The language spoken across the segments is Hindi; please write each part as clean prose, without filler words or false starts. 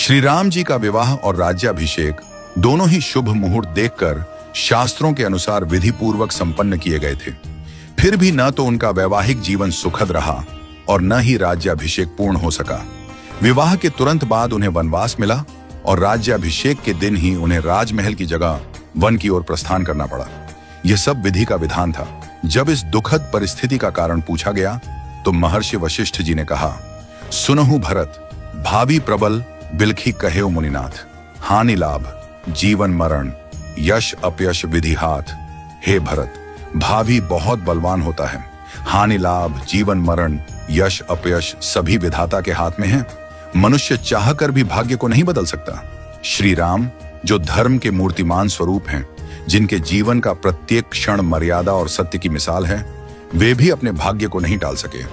श्री राम जी का विवाह और राज्याभिषेक दोनों ही शुभ मुहूर्त देखकर शास्त्रों के अनुसार विधि पूर्वक संपन्न किए गए थे। फिर भी न तो उनका वैवाहिक जीवन सुखद रहा और न ही राज्याभिषेक पूर्ण हो सका। विवाह के तुरंत बाद उन्हें वनवास मिला और राज्याभिषेक के दिन ही उन्हें राजमहल की जगह वन की ओर प्रस्थान करना पड़ा। यह सब विधि का विधान था। जब इस दुखद परिस्थिति का कारण पूछा गया तो महर्षि वशिष्ठ जी ने कहा, सुनहु भरत, भावी प्रबल बिलखी कहे मुनिनाथ, हानि लाभ जीवन मरण यश अपयश विधि हाथ। हे भरत, भावी बहुत बलवान होता है, हानि लाभ जीवन मरण यश अपयश सभी विधाता के हाथ में है। मनुष्य चाहकर भी भाग्य को नहीं बदल सकता। श्री राम जो धर्म के मूर्तिमान स्वरूप हैं, जिनके जीवन का प्रत्येक क्षण मर्यादा और सत्य की मिसाल है, वे भी अपने भाग्य को नहीं टाल सके।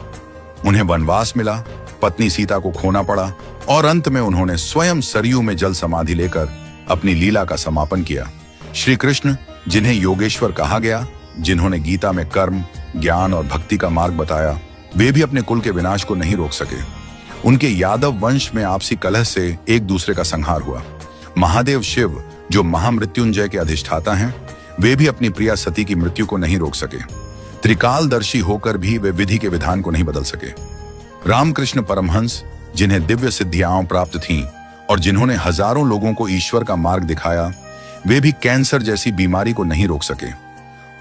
उन्हें वनवास मिला, पत्नी सीता को खोना पड़ा और अंत में उन्होंने स्वयं सरयू में जल समाधि लेकर अपनी लीला का समापन किया। श्री कृष्ण जिन्हें योगेश्वर कहा गया, जिन्होंने गीता में कर्म, ज्ञान और भक्ति का मार्ग बताया, वे भी अपने कुल के विनाश को नहीं रोक सके। उनके यादव वंश में आपसी कलह से एक दूसरे का संहार हुआ। महादेव शिव जो महामृत्युंजय के अधिष्ठाता हैं, वे भी अपनी प्रिया सती की मृत्यु को नहीं रोक सके। त्रिकालदर्शी होकर भी वे विधि के विधान को नहीं बदल सके। रामकृष्ण परमहंस जिन्हें दिव्य सिद्धियां प्राप्त थीं और जिन्होंने हजारों लोगों को ईश्वर का मार्ग दिखाया, वे भी कैंसर जैसी बीमारी को नहीं रोक सके।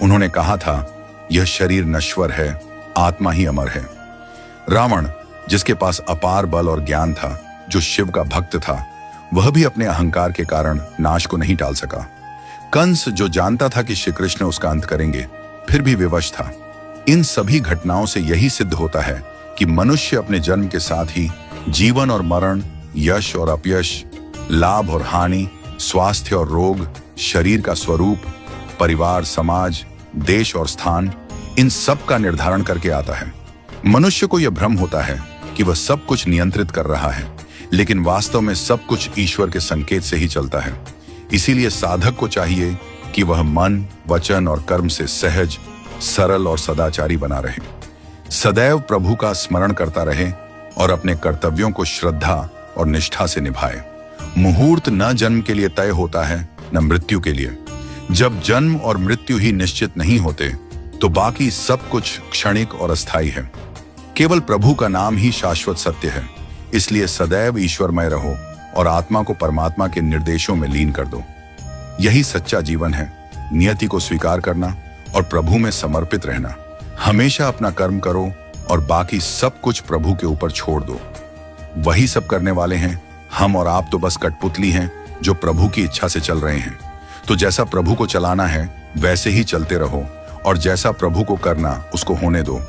उन्होंने कहा था, यह शरीर नश्वर है, आत्मा ही अमर है। रावण जिसके पास अपार बल और ज्ञान था, जो शिव का भक्त था, वह भी अपने अहंकार के कारण नाश को नहीं टाल सका। कंस जो जानता था कि श्री कृष्ण उसका अंत करेंगे, फिर भी विवश था। इन सभी घटनाओं से यही सिद्ध होता है कि मनुष्य अपने जन्म के साथ ही जीवन और मरण, यश और अपयश, लाभ और हानि, स्वास्थ्य और रोग, शरीर का स्वरूप, परिवार, समाज, देश और स्थान, इन सब का निर्धारण करके आता है। मनुष्य को यह भ्रम होता है कि वह सब कुछ नियंत्रित कर रहा है, लेकिन वास्तव में सब कुछ ईश्वर के संकेत से ही चलता है। इसीलिए साधक को चाहिए कि वह मन, वचन और कर्म से सहज, सरल और सदाचारी बना रहे, सदैव प्रभु का स्मरण करता रहे और अपने कर्तव्यों को श्रद्धा और निष्ठा से निभाए। मुहूर्त न जन्म के लिए तय होता है, न मृत्यु के लिए। जब जन्म और मृत्यु ही निश्चित नहीं होते, तो बाकी सब कुछ क्षणिक और अस्थायी है। केवल प्रभु का नाम ही शाश्वत सत्य है। इसलिए सदैव ईश्वरमय रहो और आत्मा को परमात्मा के निर्देशों में लीन कर दो। यही सच्चा जीवन है। नियति को स्वीकार करना और प्रभु में समर्पित रहना। हमेशा अपना कर्म करो और बाकी सब कुछ प्रभु के ऊपर छोड़ दो। वही सब करने वाले हैं। हम और आप तो बस कठपुतली हैं जो प्रभु की इच्छा से चल रहे हैं। तो जैसा प्रभु को चलाना है वैसे ही चलते रहो और जैसा प्रभु को करना उसको होने दो।